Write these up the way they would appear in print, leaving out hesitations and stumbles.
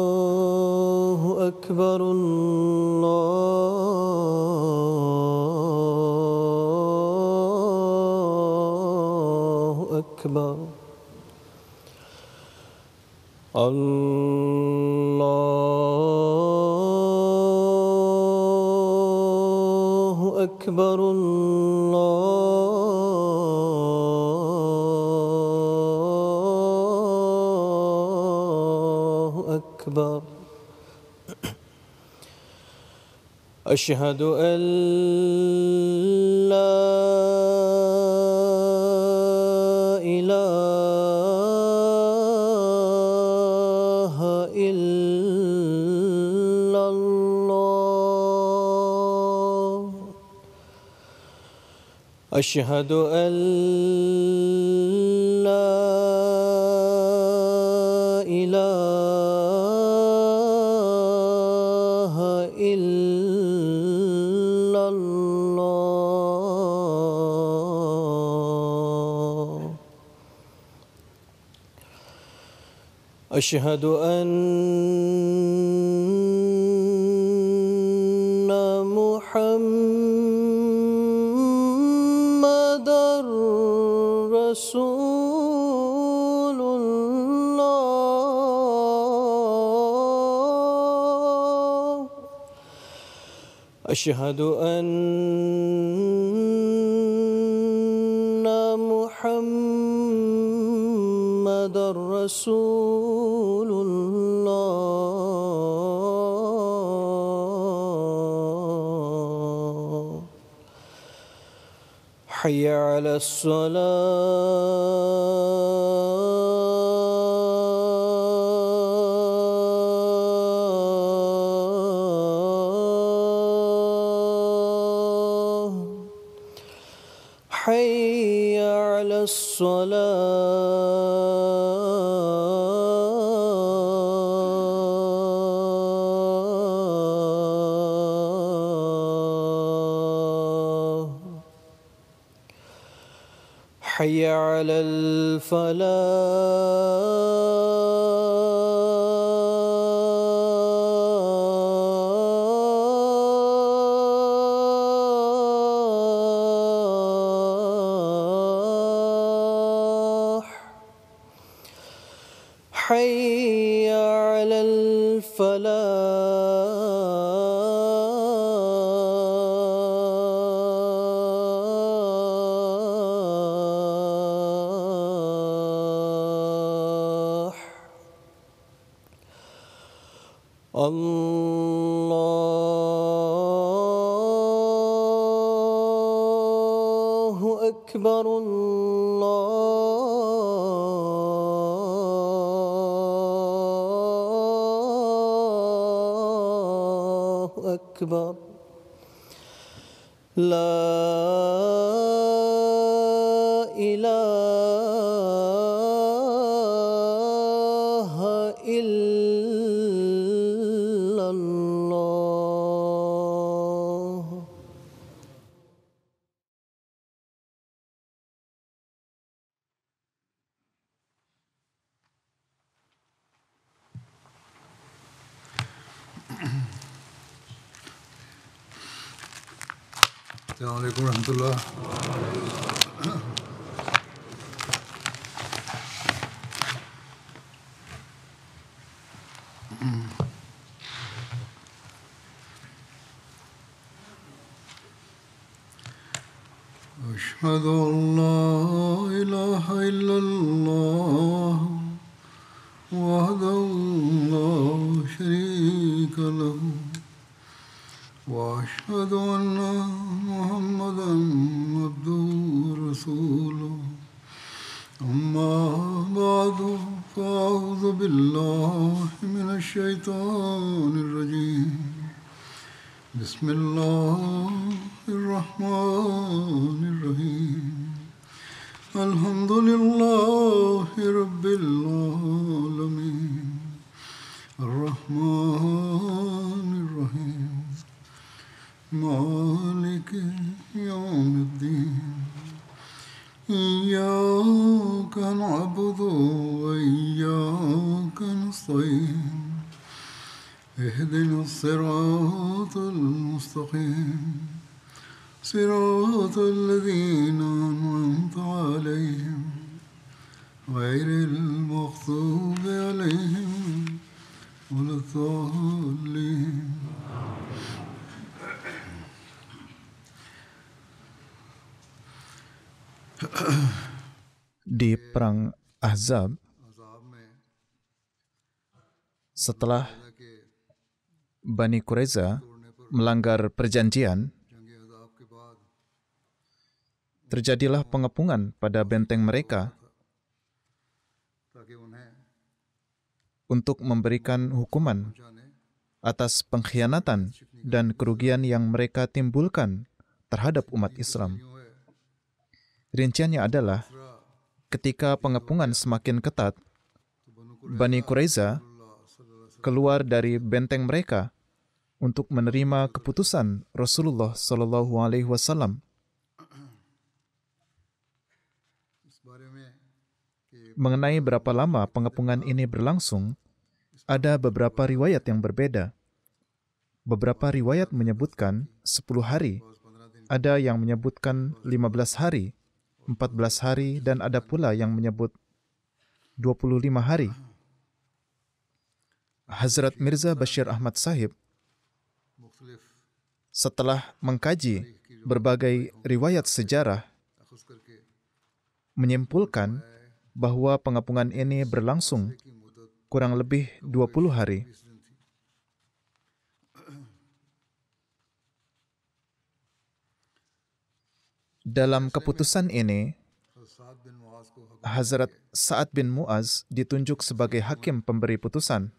الله أكبر الله أكبر الله أكبر الله أكبر أشهد أن لا إله إلا الله أشهد أن لا إله إلا الله أشهد أن محمدًا رسول الله أشهد أن محمدًا رسول الله حي على الصلاة حي على الصلاة حي على الفلاح حي على الفلاح الله أكبر الله أكبر لا إله إلا الله السلام عليكم ورحمة الله. أشهد أن لا إله إلا الله وحده لا شريك له وأشهد أن محمدًا عبده ورسوله أما بعد فأعوذ بالله من الشيطان الرجيم بسم الله الرحمن الرحيم الحمد لله رب العالمين الرحمن الرحيم مالك يوم الدين إياك نعبد وإياك نستعين اهدنا الصراط المستقيم صراط الذين أنعمت عليهم غير المغضوب عليهم ولا الضالين. Di perang Ahzab, setelah Bani Quraiza melanggar perjanjian, terjadilah pengepungan pada benteng mereka untuk memberikan hukuman atas pengkhianatan dan kerugian yang mereka timbulkan terhadap umat Islam. Rinciannya adalah, ketika pengepungan semakin ketat, Bani Quraiza keluar dari benteng mereka untuk menerima keputusan Rasulullah SAW. Mengenai berapa lama pengepungan ini berlangsung, ada beberapa riwayat yang berbeda. Beberapa riwayat menyebutkan 10 hari, ada yang menyebutkan 15 hari, 14 hari, dan ada pula yang menyebut 25 hari. Hazrat Mirza Bashir Ahmad Sahib, setelah mengkaji berbagai riwayat sejarah, menyimpulkan bahwa pengepungan ini berlangsung kurang lebih 20 hari. Dalam keputusan ini, Hazrat Sa'ad bin Mu'az ditunjuk sebagai hakim pemberi putusan.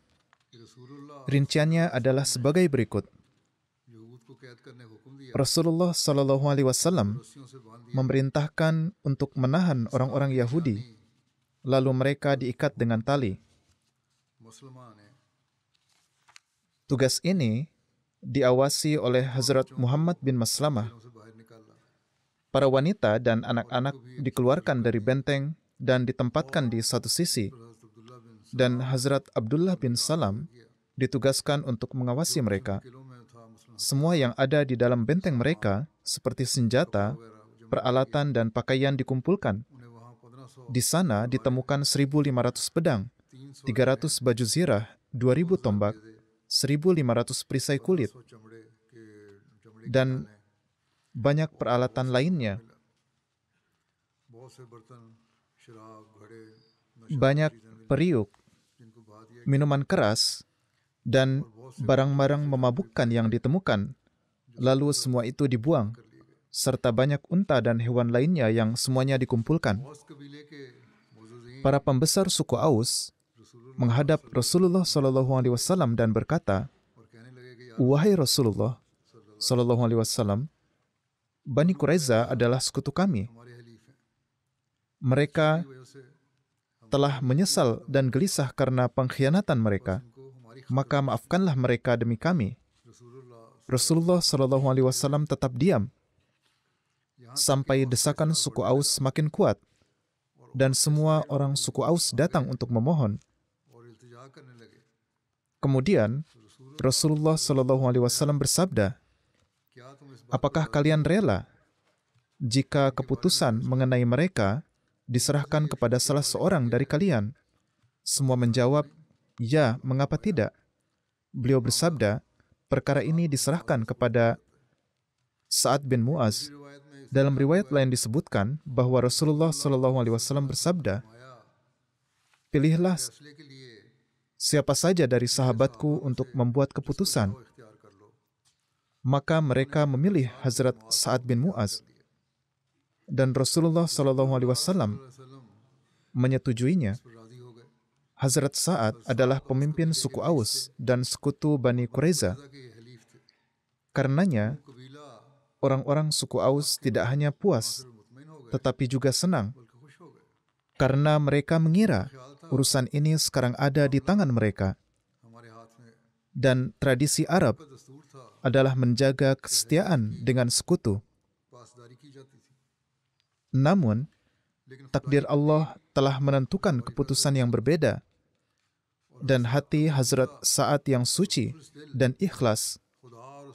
Rinciannya adalah sebagai berikut. Rasulullah SAW memerintahkan untuk menahan orang-orang Yahudi, lalu mereka diikat dengan tali. Tugas ini diawasi oleh Hazrat Muhammad bin Maslamah. Para wanita dan anak-anak dikeluarkan dari benteng dan ditempatkan di satu sisi, dan Hazrat Abdullah bin Salam ditugaskan untuk mengawasi mereka. Semua yang ada di dalam benteng mereka, seperti senjata, peralatan, dan pakaian dikumpulkan. Di sana ditemukan 1.500 pedang, 300 baju zirah, 2.000 tombak, 1.500 perisai kulit, dan banyak peralatan lainnya. Banyak periuk, minuman keras, dan barang-barang memabukkan yang ditemukan. Lalu semua itu dibuang, serta banyak unta dan hewan lainnya yang semuanya dikumpulkan. Para pembesar suku Aus menghadap Rasulullah SAW dan berkata, "Wahai Rasulullah SAW, Bani Quraiza adalah sekutu kami. Mereka telah menyesal dan gelisah karena pengkhianatan mereka. Maka maafkanlah mereka demi kami." Rasulullah SAW tetap diam sampai desakan suku Aus semakin kuat, dan semua orang suku Aus datang untuk memohon. Kemudian Rasulullah SAW bersabda, "Apakah kalian rela jika keputusan mengenai mereka diserahkan kepada salah seorang dari kalian?" Semua menjawab, "Ya, mengapa tidak?" Beliau bersabda, "Perkara ini diserahkan kepada Sa'ad bin Mu'az." Dalam riwayat lain disebutkan bahwa Rasulullah SAW bersabda, "Pilihlah siapa saja dari sahabatku untuk membuat keputusan." Maka mereka memilih Hazrat Sa'ad bin Mu'az, dan Rasulullah SAW menyetujuinya. Hazrat Sa'ad adalah pemimpin suku Aus dan sekutu Bani Quraiza. Karenanya, orang-orang suku Aus tidak hanya puas, tetapi juga senang, karena mereka mengira urusan ini sekarang ada di tangan mereka. Dan tradisi Arab adalah menjaga kesetiaan dengan sekutu. Namun, takdir Allah telah menentukan keputusan yang berbeda, dan hati Hazrat Sa'ad yang suci dan ikhlas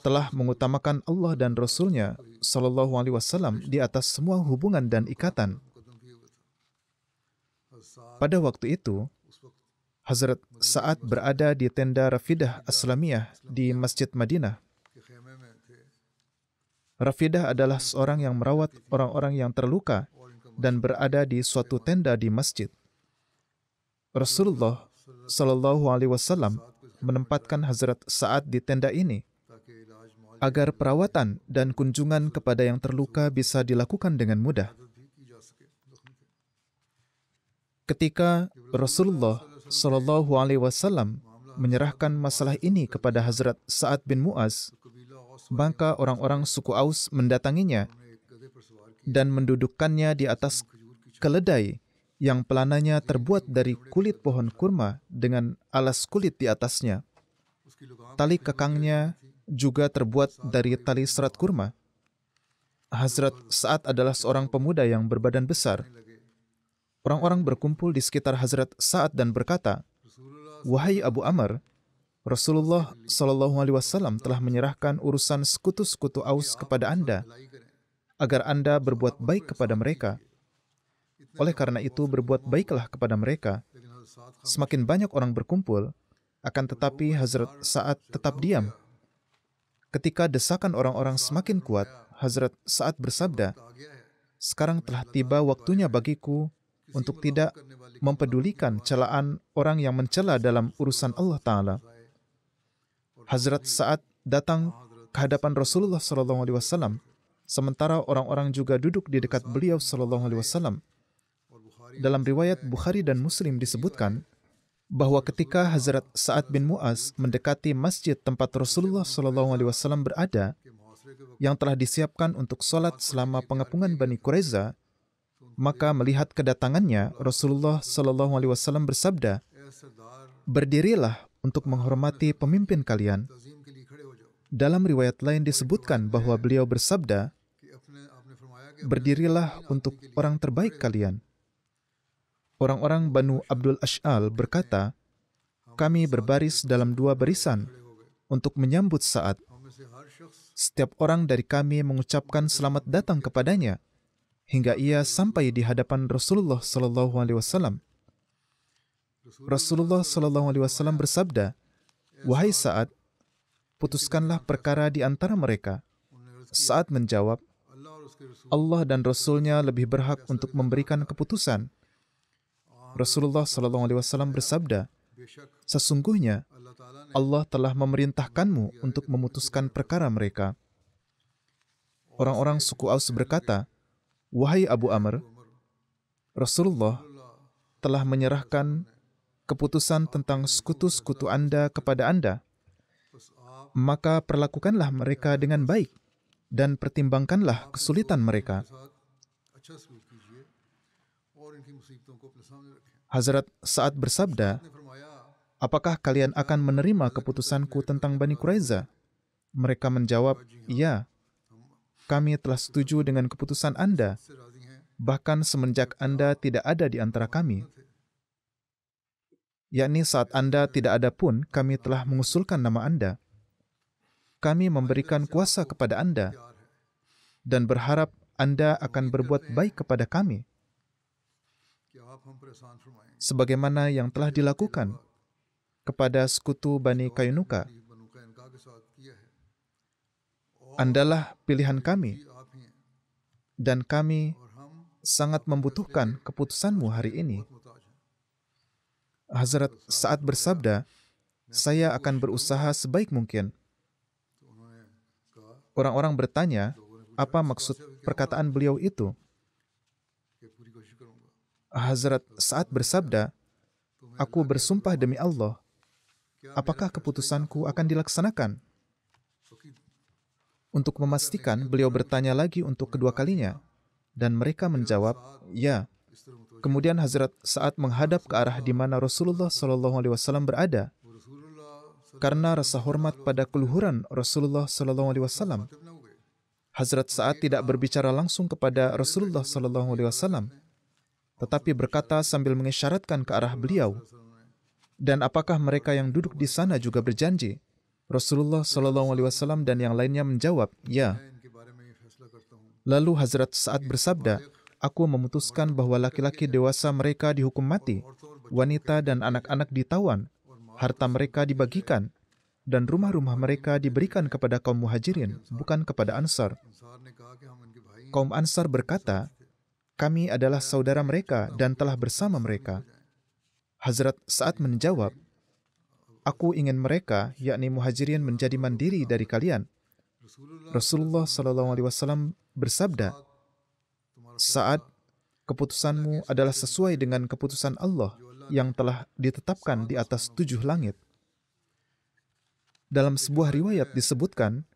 telah mengutamakan Allah dan Rasul-Nya Sallallahu Alaihi Wasallam di atas semua hubungan dan ikatan. Pada waktu itu, Hazrat Sa'ad berada di tenda Rafidah Aslamiyah di Masjid Madinah. Rafidah adalah seorang yang merawat orang-orang yang terluka dan berada di suatu tenda di masjid. Rasulullah Sallallahu Alaihi Wasallam menempatkan Hazrat Sa'ad di tenda ini agar perawatan dan kunjungan kepada yang terluka bisa dilakukan dengan mudah. Ketika Rasulullah Sallallahu Alaihi Wasallam menyerahkan masalah ini kepada Hazrat Sa'ad bin Mu'az, maka orang-orang suku Aus mendatanginya dan mendudukkannya di atas keledai yang pelananya terbuat dari kulit pohon kurma dengan alas kulit di atasnya. Tali kekangnya juga terbuat dari tali serat kurma. Hazrat Sa'ad adalah seorang pemuda yang berbadan besar. Orang-orang berkumpul di sekitar Hazrat Sa'ad dan berkata, "Wahai Abu Amr, Rasulullah Sallallahu Alaihi Wasallam telah menyerahkan urusan sekutu-sekutu Aus kepada Anda, agar Anda berbuat baik kepada mereka. Oleh karena itu, berbuat baiklah kepada mereka." Semakin banyak orang berkumpul, akan tetapi Hazrat Sa'ad tetap diam. Ketika desakan orang-orang semakin kuat, Hazrat Sa'ad bersabda, "Sekarang telah tiba waktunya bagiku untuk tidak mempedulikan celaan orang yang mencela dalam urusan Allah Ta'ala." Hazrat Sa'ad datang ke hadapan Rasulullah SAW, sementara orang-orang juga duduk di dekat beliau SAW. Dalam riwayat Bukhari dan Muslim disebutkan bahwa ketika Hazrat Sa'ad bin Mu'az mendekati masjid tempat Rasulullah SAW berada, yang telah disiapkan untuk sholat selama pengepungan Bani Quraiza, maka melihat kedatangannya, Rasulullah SAW bersabda, "Berdirilah untuk menghormati pemimpin kalian." Dalam riwayat lain disebutkan bahwa beliau bersabda, "Berdirilah untuk orang terbaik kalian." Orang-orang Banu Abdul Ash'al berkata, "Kami berbaris dalam dua barisan untuk menyambut Sa'ad. Setiap orang dari kami mengucapkan selamat datang kepadanya hingga ia sampai di hadapan Rasulullah SAW. Rasulullah SAW bersabda, 'Wahai Sa'ad, putuskanlah perkara di antara mereka.' Sa'ad menjawab, 'Allah dan Rasul-Nya lebih berhak untuk memberikan keputusan.' Rasulullah SAW bersabda, 'Sesungguhnya Allah telah memerintahkanmu untuk memutuskan perkara mereka.' Orang-orang suku Aus berkata, 'Wahai Abu Amr, Rasulullah telah menyerahkan keputusan tentang sekutu-sekutu Anda kepada Anda. Maka perlakukanlah mereka dengan baik dan pertimbangkanlah kesulitan mereka.' Hazrat Sa'ad bersabda, 'Apakah kalian akan menerima keputusanku tentang Bani Quraiza?' Mereka menjawab, 'Ya, kami telah setuju dengan keputusan Anda, bahkan semenjak Anda tidak ada di antara kami. Yakni saat Anda tidak ada pun, kami telah mengusulkan nama Anda. Kami memberikan kuasa kepada Anda dan berharap Anda akan berbuat baik kepada kami, sebagaimana yang telah dilakukan kepada sekutu Bani Kainuka. Andalah pilihan kami, dan kami sangat membutuhkan keputusanmu hari ini.' Hazrat Sa'ad bersabda, 'Saya akan berusaha sebaik mungkin.' Orang-orang bertanya, apa maksud perkataan beliau itu? Hazrat Sa'ad bersabda, 'Aku bersumpah demi Allah, apakah keputusanku akan dilaksanakan?' Untuk memastikan, beliau bertanya lagi untuk kedua kalinya, dan mereka menjawab, 'Ya.' Kemudian Hazrat Sa'ad menghadap ke arah di mana Rasulullah SAW berada, karena rasa hormat pada keluhuran Rasulullah SAW. Hazrat Sa'ad tidak berbicara langsung kepada Rasulullah SAW, tetapi berkata sambil mengisyaratkan ke arah beliau, "Dan apakah mereka yang duduk di sana juga berjanji?" Rasulullah SAW dan yang lainnya menjawab, "Ya." Lalu Hazrat Sa'ad bersabda, "Aku memutuskan bahwa laki-laki dewasa mereka dihukum mati, wanita dan anak-anak ditawan, harta mereka dibagikan, dan rumah-rumah mereka diberikan kepada kaum muhajirin, bukan kepada Ansar." Kaum Ansar berkata, "Kami adalah saudara mereka dan telah bersama mereka." Hazrat Sa'ad menjawab, "Aku ingin mereka, yakni muhajirin, menjadi mandiri dari kalian." Rasulullah SAW bersabda, "Sa'ad, keputusanmu adalah sesuai dengan keputusan Allah yang telah ditetapkan di atas 7 langit." Dalam sebuah riwayat disebutkan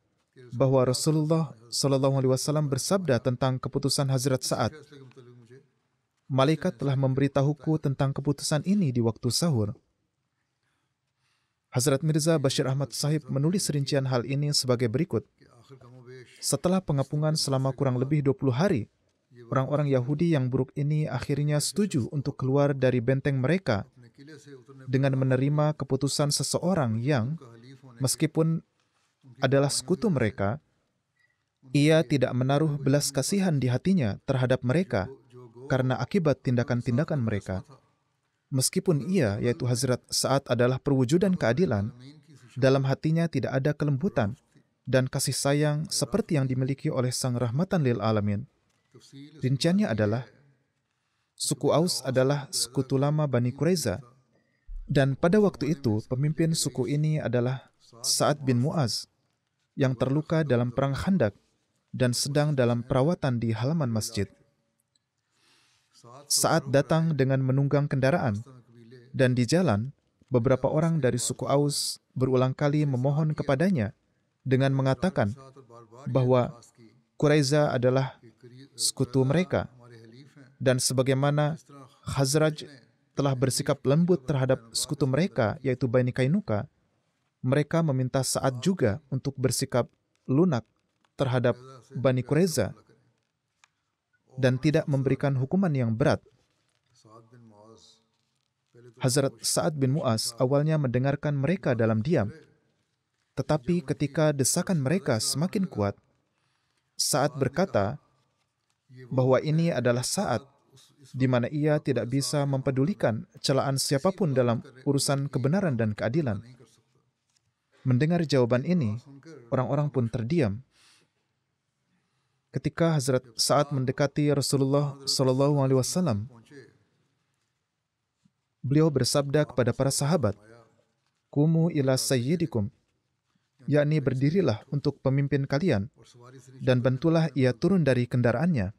bahwa Rasulullah SAW bersabda tentang keputusan Hazrat Sa'ad, "Malaikat telah memberitahuku tentang keputusan ini di waktu sahur." Hazrat Mirza Bashir Ahmad Sahib menulis rincian hal ini sebagai berikut. Setelah pengepungan selama kurang lebih 20 hari, orang-orang Yahudi yang buruk ini akhirnya setuju untuk keluar dari benteng mereka dengan menerima keputusan seseorang yang, meskipun adalah sekutu mereka, ia tidak menaruh belas kasihan di hatinya terhadap mereka karena akibat tindakan-tindakan mereka. Meskipun ia, yaitu Hazrat Sa'ad, adalah perwujudan keadilan, dalam hatinya tidak ada kelembutan dan kasih sayang seperti yang dimiliki oleh Sang Rahmatan lil Alamin. Rinciannya adalah, suku Aus adalah sekutu lama Bani Quraiza, dan pada waktu itu pemimpin suku ini adalah Sa'ad bin Mu'az, yang terluka dalam perang Khandak dan sedang dalam perawatan di halaman masjid. Sa'ad datang dengan menunggang kendaraan, dan di jalan, beberapa orang dari suku Aus berulang kali memohon kepadanya dengan mengatakan bahwa Quraiza adalah sekutu mereka, dan sebagaimana Khazraj telah bersikap lembut terhadap sekutu mereka, yaitu Bani Kainuka, mereka meminta Sa'ad juga untuk bersikap lunak terhadap Bani Quraiza dan tidak memberikan hukuman yang berat. Hazrat Sa'ad bin Mu'az awalnya mendengarkan mereka dalam diam, tetapi ketika desakan mereka semakin kuat, Sa'ad berkata bahwa ini adalah saat di mana ia tidak bisa mempedulikan celaan siapapun dalam urusan kebenaran dan keadilan. Mendengar jawaban ini, orang-orang pun terdiam. Ketika Hazrat Sa'ad mendekati Rasulullah SAW, beliau bersabda kepada para sahabat, "Kumu ila sayyidikum," yakni berdirilah untuk pemimpin kalian, dan bantulah ia turun dari kendaraannya.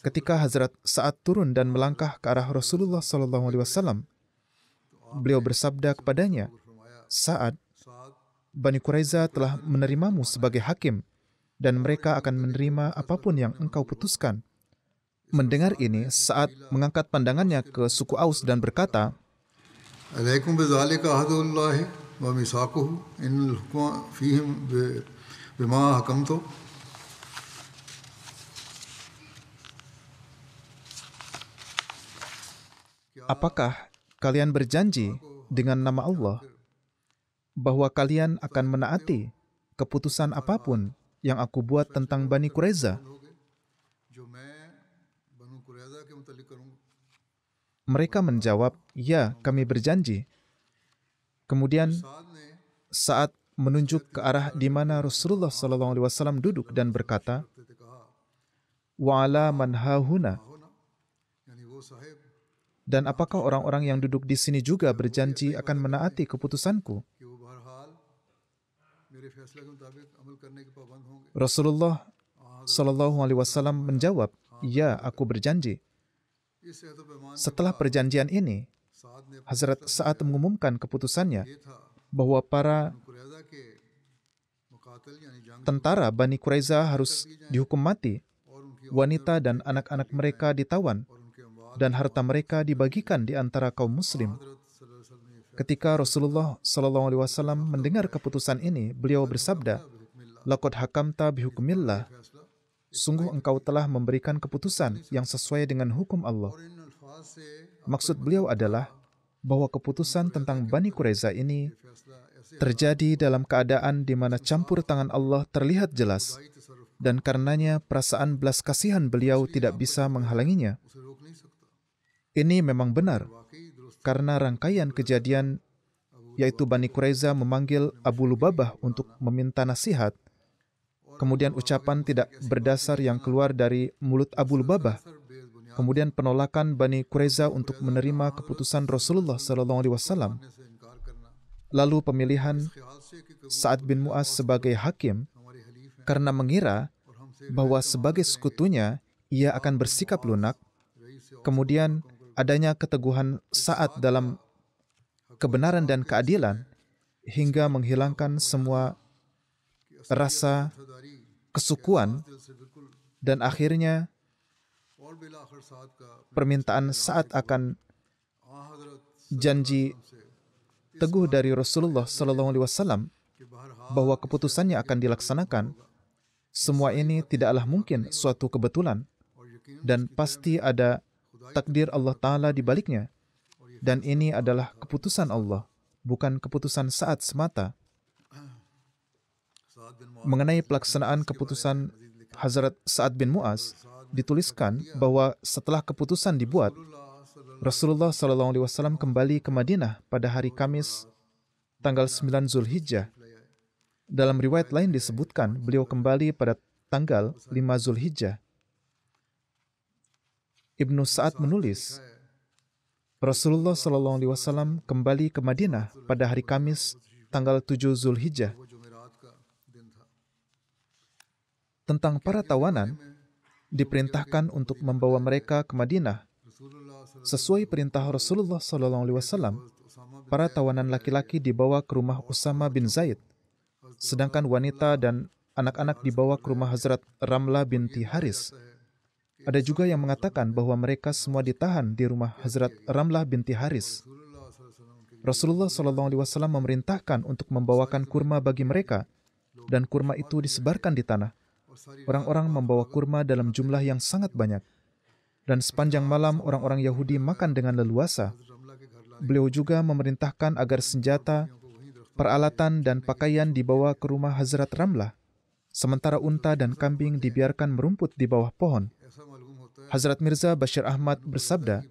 Ketika Hazrat Sa'ad turun dan melangkah ke arah Rasulullah SAW, beliau bersabda kepadanya, "Sa'ad, Bani Quraiza telah menerimamu sebagai hakim, dan mereka akan menerima apapun yang engkau putuskan." Mendengar ini, Sa'ad mengangkat pandangannya ke suku Aus dan berkata, "Alaikum bizalika ahdullahi wa misaquhu innal hukma fihim bima hakamtu." "Apakah kalian berjanji dengan nama Allah bahwa kalian akan menaati keputusan apapun yang aku buat tentang Bani Quraiza?" Mereka menjawab, "Ya, kami berjanji." Kemudian Sa'ad menunjuk ke arah di mana Rasulullah SAW duduk dan berkata, "Wa ala man hahuna." Dan apakah orang-orang yang duduk di sini juga berjanji akan menaati keputusanku? Rasulullah SAW menjawab, "Ya, aku berjanji." Setelah perjanjian ini, Hazrat Sa'ad mengumumkan keputusannya bahwa para tentara Bani Quraiza harus dihukum mati, wanita dan anak-anak mereka ditawan, dan harta mereka dibagikan di antara kaum muslim. Ketika Rasulullah SAW mendengar keputusan ini, beliau bersabda, "Laqad hakamta bihukmillah." Sungguh engkau telah memberikan keputusan yang sesuai dengan hukum Allah. Maksud beliau adalah bahwa keputusan tentang Bani Quraiza ini terjadi dalam keadaan di mana campur tangan Allah terlihat jelas, dan karenanya perasaan belas kasihan beliau tidak bisa menghalanginya. Ini memang benar, karena rangkaian kejadian yaitu Bani Quraiza memanggil Abu Lubabah untuk meminta nasihat, kemudian ucapan tidak berdasar yang keluar dari mulut Abu Lubabah, kemudian penolakan Bani Quraiza untuk menerima keputusan Rasulullah SAW, lalu pemilihan Sa'ad bin Mu'az sebagai hakim karena mengira bahwa sebagai sekutunya ia akan bersikap lunak, kemudian adanya keteguhan Sa'ad dalam kebenaran dan keadilan hingga menghilangkan semua rasa kesukuan, dan akhirnya permintaan Sa'ad akan janji teguh dari Rasulullah SAW bahwa keputusannya akan dilaksanakan. Semua ini tidaklah mungkin suatu kebetulan, dan pasti ada takdir Allah Ta'ala di baliknya. Dan ini adalah keputusan Allah, bukan keputusan Sa'ad semata. Mengenai pelaksanaan keputusan Hazrat Sa'ad bin Mu'az, dituliskan bahwa setelah keputusan dibuat, Rasulullah SAW kembali ke Madinah pada hari Kamis, tanggal 9 Zulhijjah. Dalam riwayat lain disebutkan, beliau kembali pada tanggal 5 Zulhijjah. Ibnu Sa'ad menulis, Rasulullah SAW kembali ke Madinah pada hari Kamis, tanggal 7 Zulhijjah. Tentang para tawanan, diperintahkan untuk membawa mereka ke Madinah. Sesuai perintah Rasulullah SAW, para tawanan laki-laki dibawa ke rumah Usama bin Zaid, sedangkan wanita dan anak-anak dibawa ke rumah Hazrat Ramlah binti Haris. Ada juga yang mengatakan bahwa mereka semua ditahan di rumah Hazrat Ramlah binti Haris. Rasulullah SAW memerintahkan untuk membawakan kurma bagi mereka, dan kurma itu disebarkan di tanah. Orang-orang membawa kurma dalam jumlah yang sangat banyak, dan sepanjang malam orang-orang Yahudi makan dengan leluasa. Beliau juga memerintahkan agar senjata, peralatan, dan pakaian dibawa ke rumah Hazrat Ramlah, sementara unta dan kambing dibiarkan merumput di bawah pohon. Hazrat Mirza Bashir Ahmad bersabda,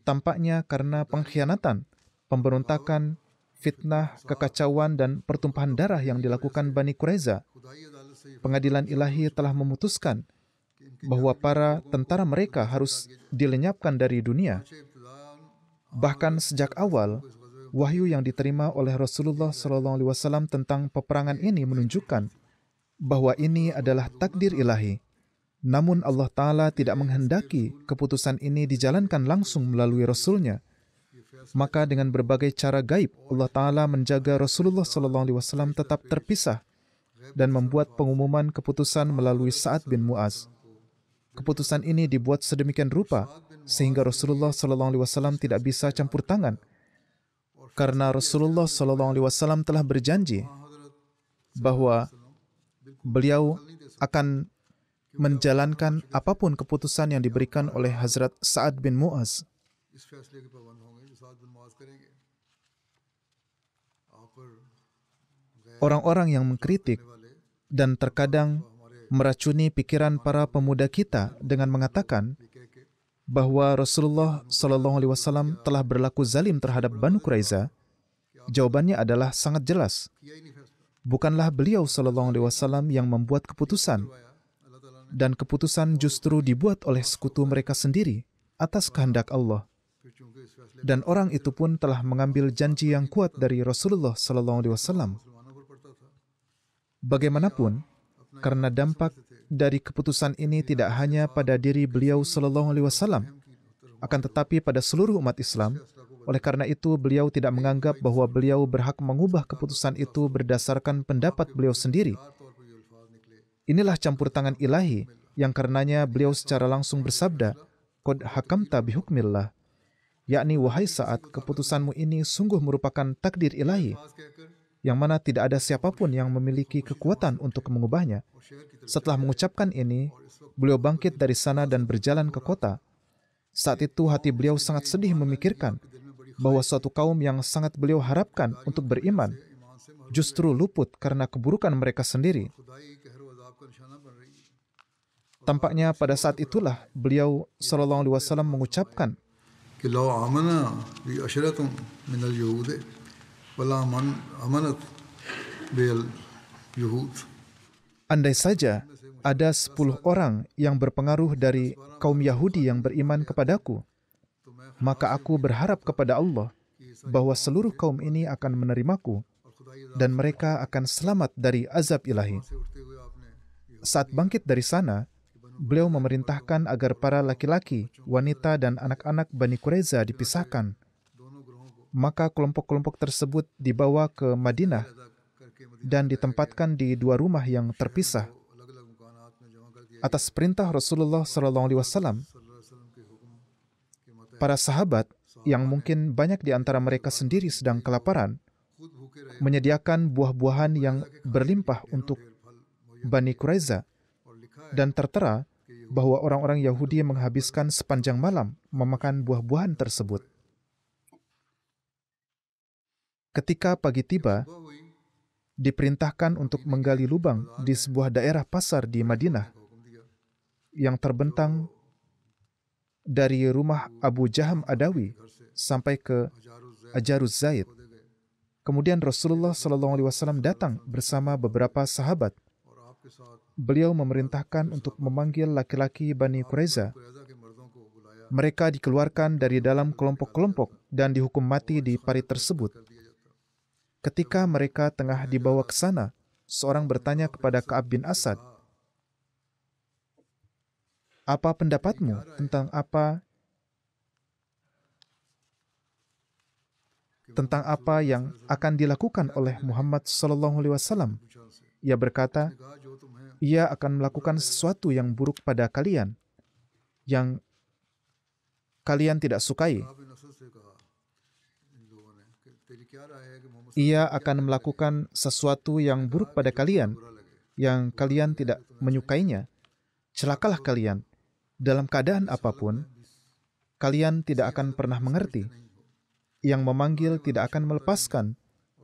tampaknya karena pengkhianatan, pemberontakan, fitnah, kekacauan, dan pertumpahan darah yang dilakukan Bani Quraiza, pengadilan ilahi telah memutuskan bahwa para tentara mereka harus dilenyapkan dari dunia. Bahkan sejak awal, wahyu yang diterima oleh Rasulullah SAW tentang peperangan ini menunjukkan bahwa ini adalah takdir ilahi. Namun Allah Ta'ala tidak menghendaki keputusan ini dijalankan langsung melalui Rasulnya. Maka dengan berbagai cara gaib, Allah Ta'ala menjaga Rasulullah SAW tetap terpisah dan membuat pengumuman keputusan melalui Sa'ad bin Mu'az. Keputusan ini dibuat sedemikian rupa sehingga Rasulullah SAW tidak bisa campur tangan, karena Rasulullah SAW telah berjanji bahwa beliau akan menjalankan apapun keputusan yang diberikan oleh Hazrat Sa'ad bin Mu'az. Orang-orang yang mengkritik dan terkadang meracuni pikiran para pemuda kita dengan mengatakan bahwa Rasulullah SAW telah berlaku zalim terhadap Banu Quraiza, jawabannya adalah sangat jelas. Bukanlah beliau SAW yang membuat keputusan, dan keputusan justru dibuat oleh sekutu mereka sendiri atas kehendak Allah. Dan orang itu pun telah mengambil janji yang kuat dari Rasulullah SAW. Bagaimanapun, karena dampak dari keputusan ini tidak hanya pada diri beliau SAW, akan tetapi pada seluruh umat Islam. Oleh karena itu, beliau tidak menganggap bahwa beliau berhak mengubah keputusan itu berdasarkan pendapat beliau sendiri. Inilah campur tangan ilahi yang karenanya beliau secara langsung bersabda, Qad hakamta bihukmillah, yakni wahai Sa'ad, keputusanmu ini sungguh merupakan takdir ilahi, yang mana tidak ada siapapun yang memiliki kekuatan untuk mengubahnya. Setelah mengucapkan ini, beliau bangkit dari sana dan berjalan ke kota. Saat itu hati beliau sangat sedih memikirkan bahwa suatu kaum yang sangat beliau harapkan untuk beriman justru luput karena keburukan mereka sendiri. Tampaknya pada saat itulah beliau sallallahu alaihi wasallam mengucapkan, "Lau amana bi ashratum min al-yahud wala amanat bil yahud." andai saja ada 10 orang yang berpengaruh dari kaum Yahudi yang beriman kepadaku, maka aku berharap kepada Allah bahwa seluruh kaum ini akan menerimaku dan mereka akan selamat dari azab ilahi. Saat bangkit dari sana, beliau memerintahkan agar para laki-laki, wanita, dan anak-anak Bani Quraiza dipisahkan. Maka kelompok-kelompok tersebut dibawa ke Madinah dan ditempatkan di 2 rumah yang terpisah. Atas perintah Rasulullah SAW, para sahabat yang mungkin banyak di antara mereka sendiri sedang kelaparan, menyediakan buah-buahan yang berlimpah untuk Bani Quraiza, dan tertera bahwa orang-orang Yahudi menghabiskan sepanjang malam memakan buah-buahan tersebut. Ketika pagi tiba, diperintahkan untuk menggali lubang di sebuah daerah pasar di Madinah yang terbentang dari rumah Abu Jaham Adawi sampai ke Ajaruz Zaid. Kemudian Rasulullah SAW datang bersama beberapa sahabat. Beliau memerintahkan untuk memanggil laki-laki Bani Quraiza. Mereka dikeluarkan dari dalam kelompok-kelompok dan dihukum mati di parit tersebut. Ketika mereka tengah dibawa ke sana, seorang bertanya kepada Ka'ab bin Asad, "Apa pendapatmu tentang apa yang akan dilakukan oleh Muhammad SAW?" Ia berkata, "Ia akan melakukan sesuatu yang buruk pada kalian, yang kalian tidak sukai. Ia akan melakukan sesuatu yang buruk pada kalian, yang kalian tidak menyukainya. Celakalah kalian. Dalam keadaan apapun, kalian tidak akan pernah mengerti. Yang memanggil tidak akan melepaskan,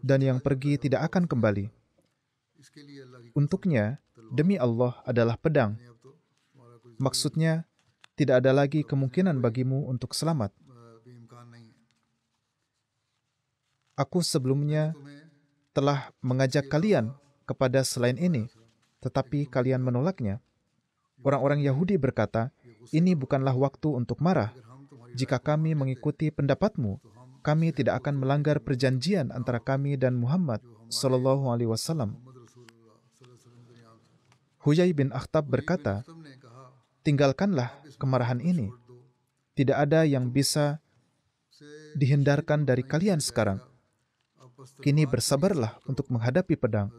dan yang pergi tidak akan kembali. Untuknya, demi Allah adalah pedang. Maksudnya, tidak ada lagi kemungkinan bagimu untuk selamat. Aku sebelumnya telah mengajak kalian kepada selain ini, tetapi kalian menolaknya." Orang-orang Yahudi berkata, "Ini bukanlah waktu untuk marah. Jika kami mengikuti pendapatmu, kami tidak akan melanggar perjanjian antara kami dan Muhammad SAW." Huyai bin Akhtab berkata, "Tinggalkanlah kemarahan ini. Tidak ada yang bisa dihindarkan dari kalian sekarang. Kini bersabarlah untuk menghadapi pedang."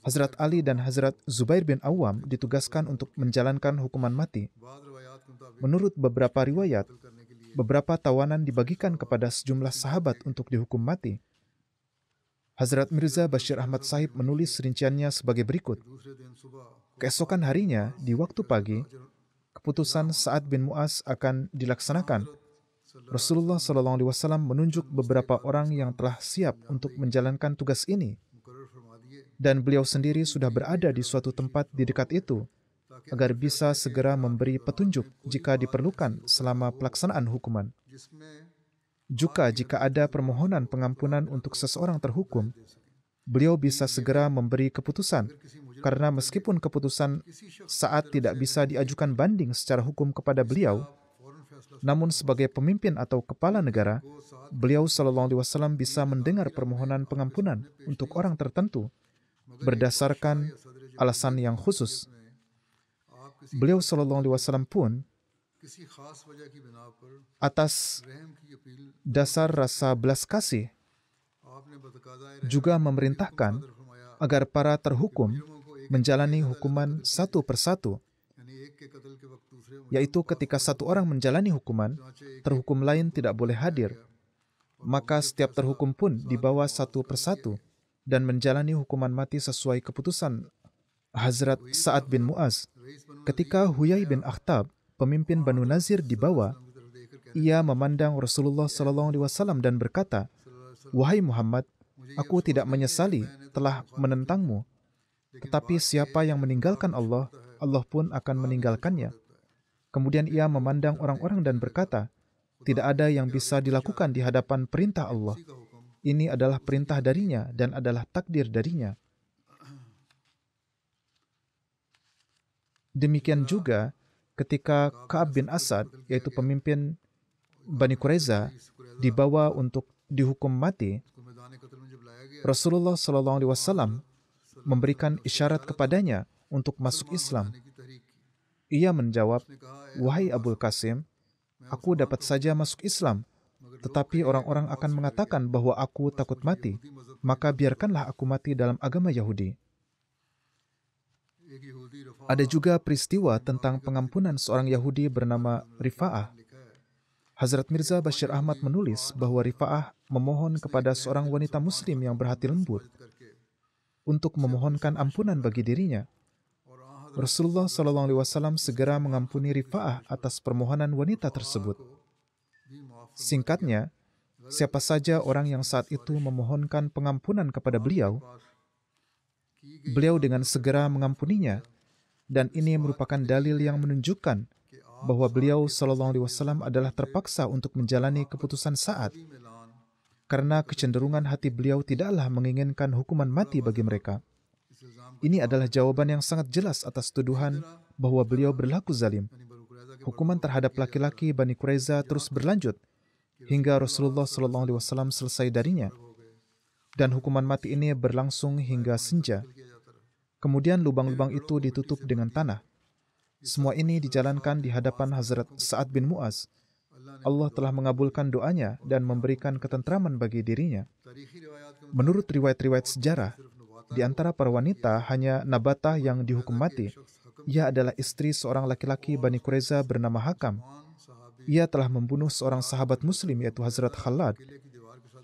Hazrat Ali dan Hazrat Zubair bin Awam ditugaskan untuk menjalankan hukuman mati. Menurut beberapa riwayat, beberapa tawanan dibagikan kepada sejumlah sahabat untuk dihukum mati. Hazrat Mirza Bashir Ahmad Sahib menulis rinciannya sebagai berikut. Keesokan harinya, di waktu pagi, keputusan Sa'ad bin Mu'az akan dilaksanakan. Rasulullah SAW menunjuk beberapa orang yang telah siap untuk menjalankan tugas ini. Dan beliau sendiri sudah berada di suatu tempat di dekat itu, agar bisa segera memberi petunjuk jika diperlukan selama pelaksanaan hukuman. Juga jika ada permohonan pengampunan untuk seseorang terhukum, beliau bisa segera memberi keputusan, karena meskipun keputusan saat tidak bisa diajukan banding secara hukum kepada beliau, namun sebagai pemimpin atau kepala negara, beliau SAW bisa mendengar permohonan pengampunan untuk orang tertentu berdasarkan alasan yang khusus. Beliau SAW pun atas dasar rasa belas kasih juga memerintahkan agar para terhukum menjalani hukuman satu persatu, yaitu ketika satu orang menjalani hukuman, terhukum lain tidak boleh hadir. Maka setiap terhukum pun dibawa satu persatu dan menjalani hukuman mati sesuai keputusan Hazrat Sa'ad bin Mu'az. Ketika Huyai bin Akhtab, pemimpin Banu Nazir, dibawa, ia memandang Rasulullah SAW dan berkata, "Wahai Muhammad, aku tidak menyesali telah menentangmu. Tetapi siapa yang meninggalkan Allah, Allah pun akan meninggalkannya." Kemudian ia memandang orang-orang dan berkata, "Tidak ada yang bisa dilakukan di hadapan perintah Allah. Ini adalah perintah darinya dan adalah takdir darinya." Demikian juga ketika Ka'ab bin Asad, yaitu pemimpin Bani Quraiza, dibawa untuk dihukum mati, Rasulullah SAW memberikan isyarat kepadanya untuk masuk Islam. Ia menjawab, "Wahai Abul Qasim, aku dapat saja masuk Islam, tetapi orang-orang akan mengatakan bahwa aku takut mati, maka biarkanlah aku mati dalam agama Yahudi." Ada juga peristiwa tentang pengampunan seorang Yahudi bernama Rifa'ah. Hazrat Mirza Bashir Ahmad menulis bahwa Rifa'ah memohon kepada seorang wanita muslim yang berhati lembut untuk memohonkan ampunan bagi dirinya. Rasulullah SAW segera mengampuni Rifa'ah atas permohonan wanita tersebut. Singkatnya, siapa saja orang yang saat itu memohonkan pengampunan kepada beliau, beliau dengan segera mengampuninya, dan ini merupakan dalil yang menunjukkan bahwa beliau SAW adalah terpaksa untuk menjalani keputusan saat, karena kecenderungan hati beliau tidaklah menginginkan hukuman mati bagi mereka. Ini adalah jawaban yang sangat jelas atas tuduhan bahwa beliau berlaku zalim. Hukuman terhadap laki-laki Bani Quraiza terus berlanjut hingga Rasulullah SAW selesai darinya, dan hukuman mati ini berlangsung hingga senja. Kemudian lubang-lubang itu ditutup dengan tanah. Semua ini dijalankan di hadapan Hazrat Sa'ad bin Mu'az. Allah telah mengabulkan doanya dan memberikan ketentraman bagi dirinya. Menurut riwayat-riwayat sejarah, di antara para wanita hanya Nabatah yang dihukum mati. Ia adalah istri seorang laki-laki Bani Quraiza bernama Hakam. Ia telah membunuh seorang sahabat muslim yaitu Hazrat Khalad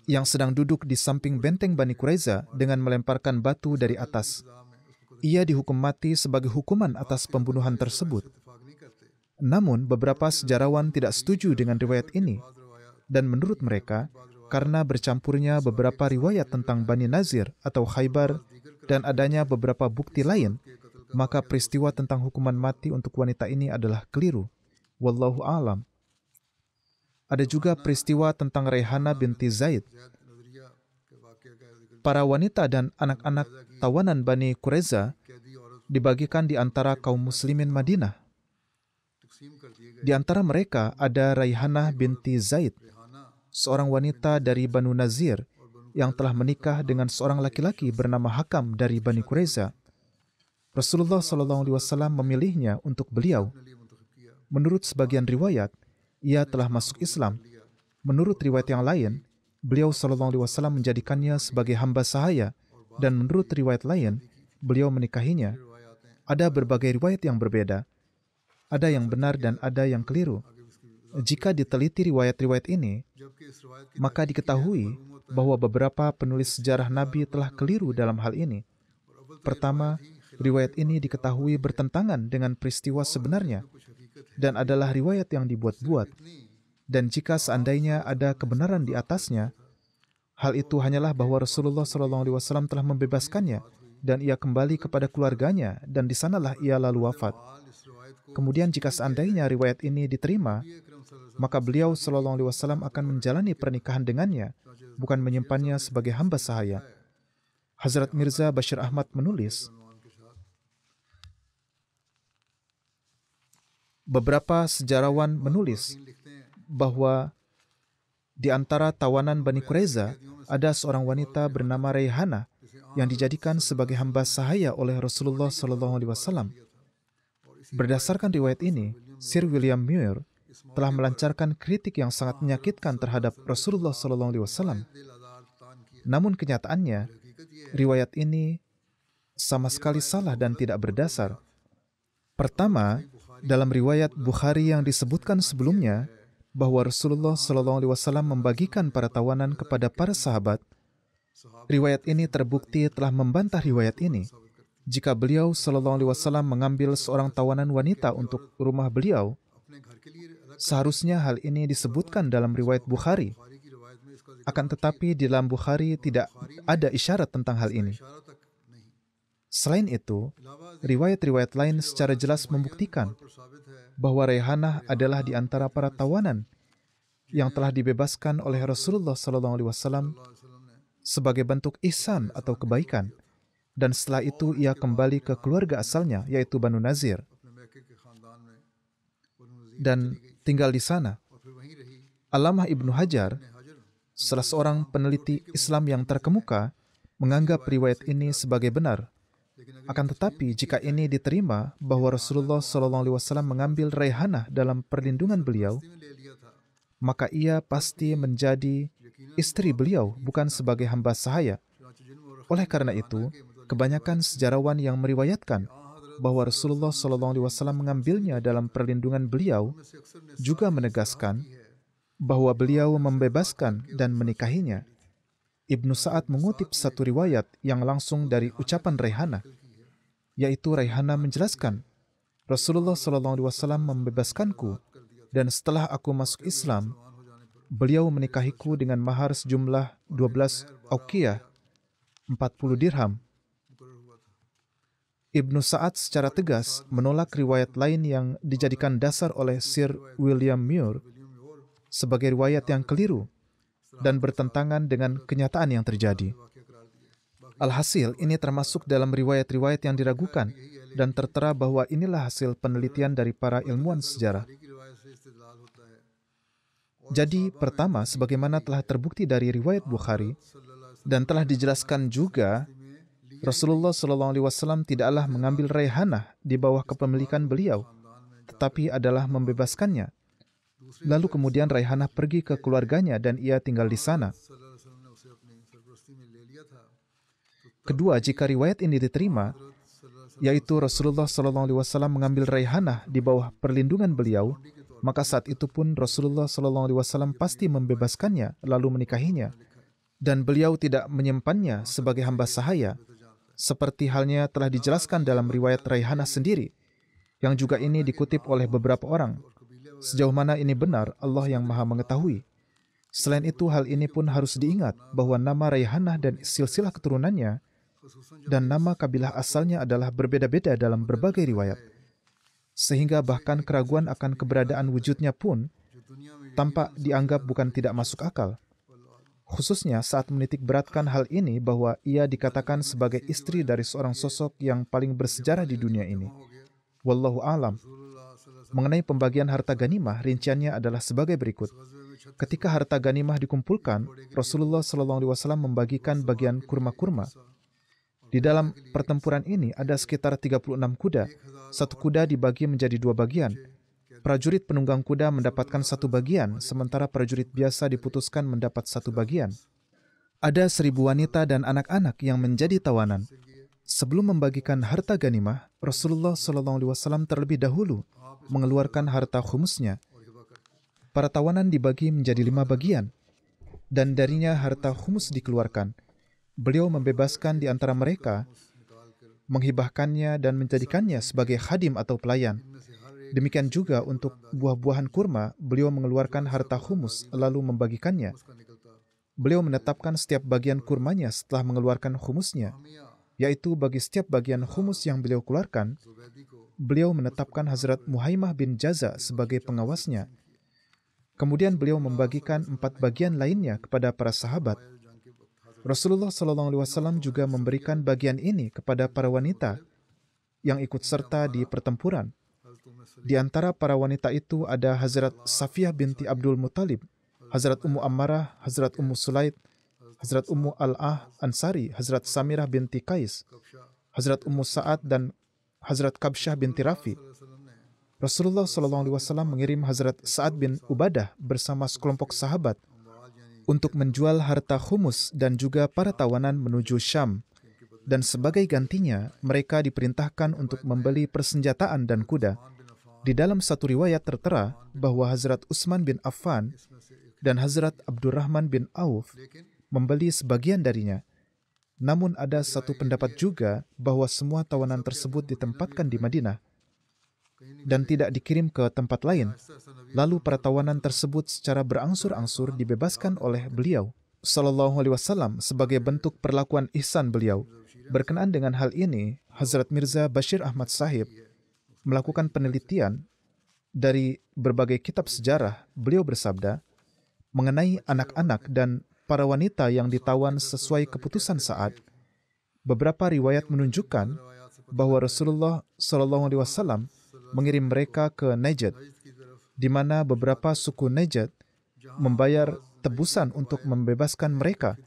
yang sedang duduk di samping benteng Bani Quraiza dengan melemparkan batu dari atas. Ia dihukum mati sebagai hukuman atas pembunuhan tersebut. Namun, beberapa sejarawan tidak setuju dengan riwayat ini, dan menurut mereka, karena bercampurnya beberapa riwayat tentang Bani Nazir atau Khaybar dan adanya beberapa bukti lain, maka peristiwa tentang hukuman mati untuk wanita ini adalah keliru. Wallahu a'lam. Ada juga peristiwa tentang Rayhana binti Zaid. Para wanita dan anak-anak tawanan Bani Quraiza dibagikan di antara kaum muslimin Madinah. Di antara mereka ada Rayhanah binti Zaid, seorang wanita dari Banu Nazir yang telah menikah dengan seorang laki-laki bernama Hakam dari Bani Quraiza. Rasulullah SAW memilihnya untuk beliau. Menurut sebagian riwayat, ia telah masuk Islam. Menurut riwayat yang lain, beliau SAW menjadikannya sebagai hamba sahaya, dan menurut riwayat lain, beliau menikahinya. Ada berbagai riwayat yang berbeda. Ada yang benar dan ada yang keliru. Jika diteliti riwayat-riwayat ini, maka diketahui bahwa beberapa penulis sejarah Nabi telah keliru dalam hal ini. Pertama, riwayat ini diketahui bertentangan dengan peristiwa sebenarnya dan adalah riwayat yang dibuat-buat. Dan jika seandainya ada kebenaran di atasnya, hal itu hanyalah bahwa Rasulullah SAW telah membebaskannya dan ia kembali kepada keluarganya dan di sanalah ia lalu wafat. Kemudian jika seandainya riwayat ini diterima, maka beliau SAW akan menjalani pernikahan dengannya, bukan menyimpannya sebagai hamba sahaya. Hazrat Mirza Bashir Ahmad menulis, beberapa sejarawan menulis bahwa di antara tawanan Bani Quraiza ada seorang wanita bernama Rayhana yang dijadikan sebagai hamba sahaya oleh Rasulullah SAW. Berdasarkan riwayat ini, Sir William Muir telah melancarkan kritik yang sangat menyakitkan terhadap Rasulullah SAW. Namun kenyataannya, riwayat ini sama sekali salah dan tidak berdasar. Pertama, dalam riwayat Bukhari yang disebutkan sebelumnya, bahwa Rasulullah SAW membagikan para tawanan kepada para sahabat, riwayat ini terbukti telah membantah riwayat ini. Jika beliau SAW mengambil seorang tawanan wanita untuk rumah beliau, Seharusnya hal ini disebutkan dalam riwayat Bukhari. Akan tetapi di dalam Bukhari tidak ada isyarat tentang hal ini. Selain itu, riwayat-riwayat lain secara jelas membuktikan bahwa Raihanah adalah di antara para tawanan yang telah dibebaskan oleh Rasulullah SAW sebagai bentuk ihsan atau kebaikan. Dan setelah itu ia kembali ke keluarga asalnya, yaitu Banu Nazir, dan tinggal di sana. Allamah Ibnu Hajar, salah seorang peneliti Islam yang terkemuka, menganggap riwayat ini sebagai benar. Akan tetapi, jika ini diterima bahwa Rasulullah SAW mengambil Raihanah dalam perlindungan beliau, maka ia pasti menjadi istri beliau, bukan sebagai hamba sahaya. Oleh karena itu, kebanyakan sejarawan yang meriwayatkan bahwa Rasulullah SAW mengambilnya dalam perlindungan beliau juga menegaskan bahwa beliau membebaskan dan menikahinya. Ibnu Sa'ad mengutip satu riwayat yang langsung dari ucapan Raihanah, yaitu Raihanah menjelaskan, Rasulullah SAW membebaskanku, dan setelah aku masuk Islam, beliau menikahiku dengan mahar sejumlah 12 auqiyah, 40 dirham. Ibnu Sa'ad secara tegas menolak riwayat lain yang dijadikan dasar oleh Sir William Muir sebagai riwayat yang keliru dan bertentangan dengan kenyataan yang terjadi. Alhasil, ini termasuk dalam riwayat-riwayat yang diragukan dan tertera bahwa inilah hasil penelitian dari para ilmuwan sejarah. Jadi, pertama, sebagaimana telah terbukti dari riwayat Bukhari dan telah dijelaskan juga, Rasulullah SAW tidaklah mengambil Raihanah di bawah kepemilikan beliau, tetapi adalah membebaskannya. Lalu kemudian Raihanah pergi ke keluarganya dan ia tinggal di sana. Kedua, jika riwayat ini diterima, yaitu Rasulullah SAW mengambil Raihanah di bawah perlindungan beliau, maka saat itu pun Rasulullah SAW pasti membebaskannya lalu menikahinya, dan beliau tidak menyimpannya sebagai hamba sahaya, seperti halnya telah dijelaskan dalam riwayat Raihanah sendiri, yang juga ini dikutip oleh beberapa orang. Sejauh mana ini benar, Allah yang Maha mengetahui. Selain itu, hal ini pun harus diingat bahwa nama Raihanah dan silsilah keturunannya dan nama kabilah asalnya adalah berbeda-beda dalam berbagai riwayat, sehingga bahkan keraguan akan keberadaan wujudnya pun tampak dianggap bukan tidak masuk akal. Khususnya saat menitik beratkan hal ini bahwa ia dikatakan sebagai istri dari seorang sosok yang paling bersejarah di dunia ini. Wallahu a'lam. Mengenai pembagian harta ganimah, rinciannya adalah sebagai berikut. Ketika harta ganimah dikumpulkan, Rasulullah SAW membagikan bagian kurma-kurma. Di dalam pertempuran ini ada sekitar 36 kuda. Satu kuda dibagi menjadi 2 bagian. Prajurit penunggang kuda mendapatkan 1 bagian, sementara prajurit biasa diputuskan mendapat 1 bagian. Ada 1.000 wanita dan anak-anak yang menjadi tawanan. Sebelum membagikan harta ganimah, Rasulullah SAW terlebih dahulu mengeluarkan harta khumusnya. Para tawanan dibagi menjadi 5 bagian, dan darinya harta khumus dikeluarkan. Beliau membebaskan di antara mereka, menghibahkannya dan menjadikannya sebagai khadim atau pelayan. Demikian juga untuk buah-buahan kurma, beliau mengeluarkan harta khumus lalu membagikannya. Beliau menetapkan setiap bagian kurmanya setelah mengeluarkan khumusnya, yaitu bagi setiap bagian khumus yang beliau keluarkan, beliau menetapkan Hazrat Muhaimah bin Jaza sebagai pengawasnya. Kemudian beliau membagikan 4 bagian lainnya kepada para sahabat. Rasulullah SAW juga memberikan bagian ini kepada para wanita yang ikut serta di pertempuran. Di antara para wanita itu ada Hazrat Safiyah binti Abdul Muttalib, Hazrat Ummu Ammarah, Hazrat Ummu Sulaid, Hazrat Ummu Al-Ah Ansari, Hazrat Samirah binti Qais, Hazrat Ummu Sa'ad, dan Hazrat Kabsyah binti Rafi. Rasulullah SAW mengirim Hazrat Sa'ad bin Ubadah bersama sekelompok sahabat untuk menjual harta khumus dan juga para tawanan menuju Syam. Dan sebagai gantinya, mereka diperintahkan untuk membeli persenjataan dan kuda. Di dalam satu riwayat tertera bahwa Hazrat Utsman bin Affan dan Hazrat Abdurrahman bin Auf membeli sebagian darinya. Namun ada satu pendapat juga bahwa semua tawanan tersebut ditempatkan di Madinah. dan tidak dikirim ke tempat lain. Lalu para tawanan tersebut secara berangsur-angsur dibebaskan oleh beliau Sallallahu Alaihi Wasallam sebagai bentuk perlakuan ihsan beliau. Berkenaan dengan hal ini, Hazrat Mirza Bashir Ahmad Sahib melakukan penelitian dari berbagai kitab sejarah. Beliau bersabda mengenai anak-anak dan para wanita yang ditawan sesuai keputusan saat. Beberapa riwayat menunjukkan bahwa Rasulullah Sallallahu Alaihi Wasallam mengirim mereka ke Najd, di mana beberapa suku Najd membayar tebusan untuk membebaskan mereka.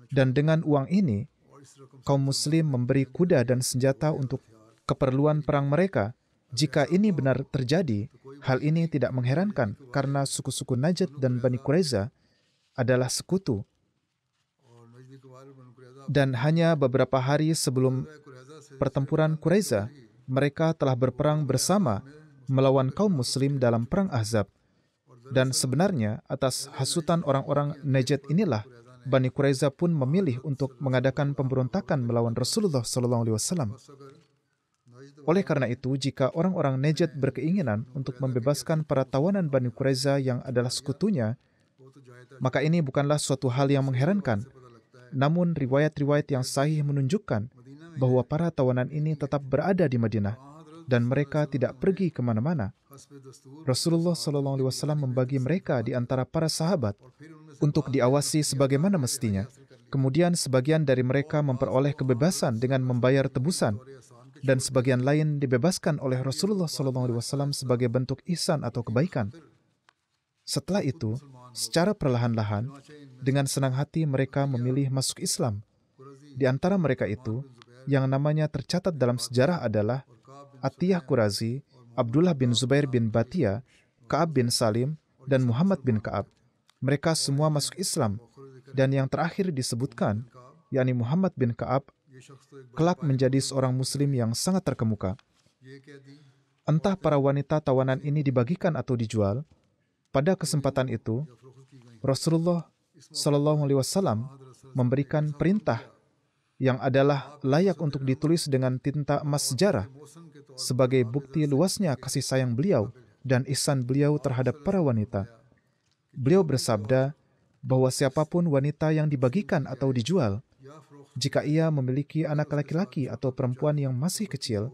Dan dengan uang ini, kaum muslim memberi kuda dan senjata untuk keperluan perang mereka. Jika ini benar terjadi, hal ini tidak mengherankan karena suku-suku Najd dan Bani Quraiza adalah sekutu. Dan hanya beberapa hari sebelum pertempuran Quraiza, mereka telah berperang bersama melawan kaum muslim dalam perang Ahzab. Dan sebenarnya atas hasutan orang-orang Najd inilah Bani Quraiza pun memilih untuk mengadakan pemberontakan melawan Rasulullah SAW. Oleh karena itu, jika orang-orang Najd berkeinginan untuk membebaskan para tawanan Bani Quraiza yang adalah sekutunya, maka ini bukanlah suatu hal yang mengherankan. Namun riwayat-riwayat yang sahih menunjukkan bahwa para tawanan ini tetap berada di Madinah dan mereka tidak pergi kemana-mana. Rasulullah SAW membagi mereka di antara para sahabat untuk diawasi sebagaimana mestinya. Kemudian sebagian dari mereka memperoleh kebebasan dengan membayar tebusan, dan sebagian lain dibebaskan oleh Rasulullah SAW sebagai bentuk ihsan atau kebaikan. Setelah itu, secara perlahan-lahan, dengan senang hati mereka memilih masuk Islam. Di antara mereka itu, yang namanya tercatat dalam sejarah adalah Atiyah Qurazi, Abdullah bin Zubair bin Batia, Ka'ab bin Salim, dan Muhammad bin Ka'ab. Mereka semua masuk Islam. Dan yang terakhir disebutkan, yakni Muhammad bin Ka'ab, kelak menjadi seorang muslim yang sangat terkemuka. Entah para wanita tawanan ini dibagikan atau dijual, pada kesempatan itu, Rasulullah SAW memberikan perintah yang adalah layak untuk ditulis dengan tinta emas sejarah sebagai bukti luasnya kasih sayang beliau dan ihsan beliau terhadap para wanita. Beliau bersabda bahwa siapapun wanita yang dibagikan atau dijual, jika ia memiliki anak laki-laki atau perempuan yang masih kecil,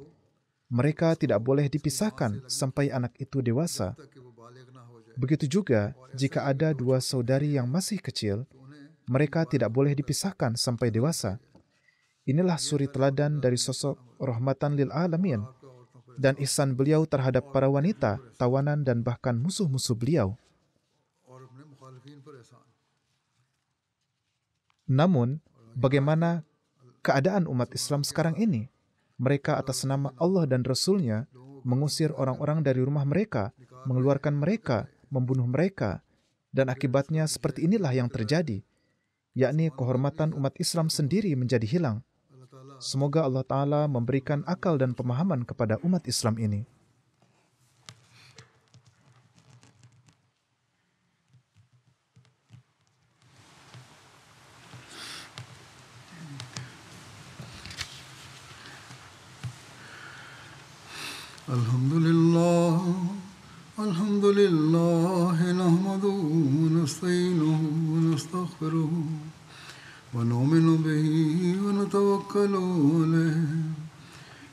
mereka tidak boleh dipisahkan sampai anak itu dewasa. Begitu juga jika ada dua saudari yang masih kecil, mereka tidak boleh dipisahkan sampai dewasa. Inilah suri teladan dari sosok rahmatan lil alamin dan ihsan beliau terhadap para wanita, tawanan dan bahkan musuh-musuh beliau. Namun, bagaimana keadaan umat Islam sekarang ini? Mereka atas nama Allah dan Rasul-Nya mengusir orang-orang dari rumah mereka, mengeluarkan mereka, membunuh mereka, dan akibatnya seperti inilah yang terjadi, yakni kehormatan umat Islam sendiri menjadi hilang. Semoga Allah Ta'ala memberikan akal dan pemahaman kepada umat Islam ini. Alhamdulillah, alhamdulillah, nahmaduhu wa nasta'inuhu wa nastaghfiruhu wa nu'minu bihi wa natawakkalu alayhi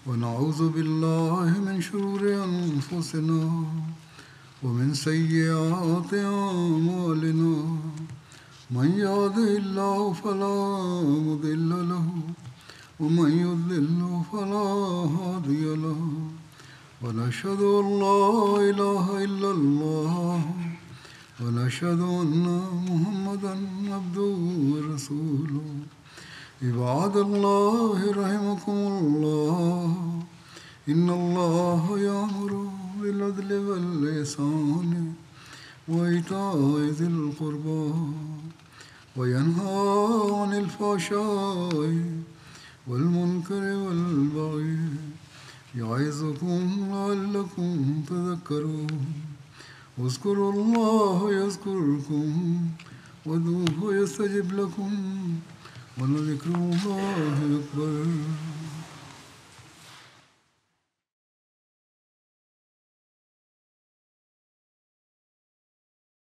wa na'udzu billahi min shururi anfusina wa min sayyiati a'malina. Man yahdihillahu fala mudilla lahu wa man yudlilhu fala hadiya lahu. ونشهد أن لا إله إلا الله ونشهد أن محمدا عبده ورسوله. عباد الله رحمكم الله إن الله يأمر بالعدل والإحسان وإيتاء ذي القربى وينهى عن الفحشاء والمنكر والبغي يعظكم لعلكم تذكرون. اذكروا الله يذكركم وادعوه يستجب لكم ولذكر الله أكبر.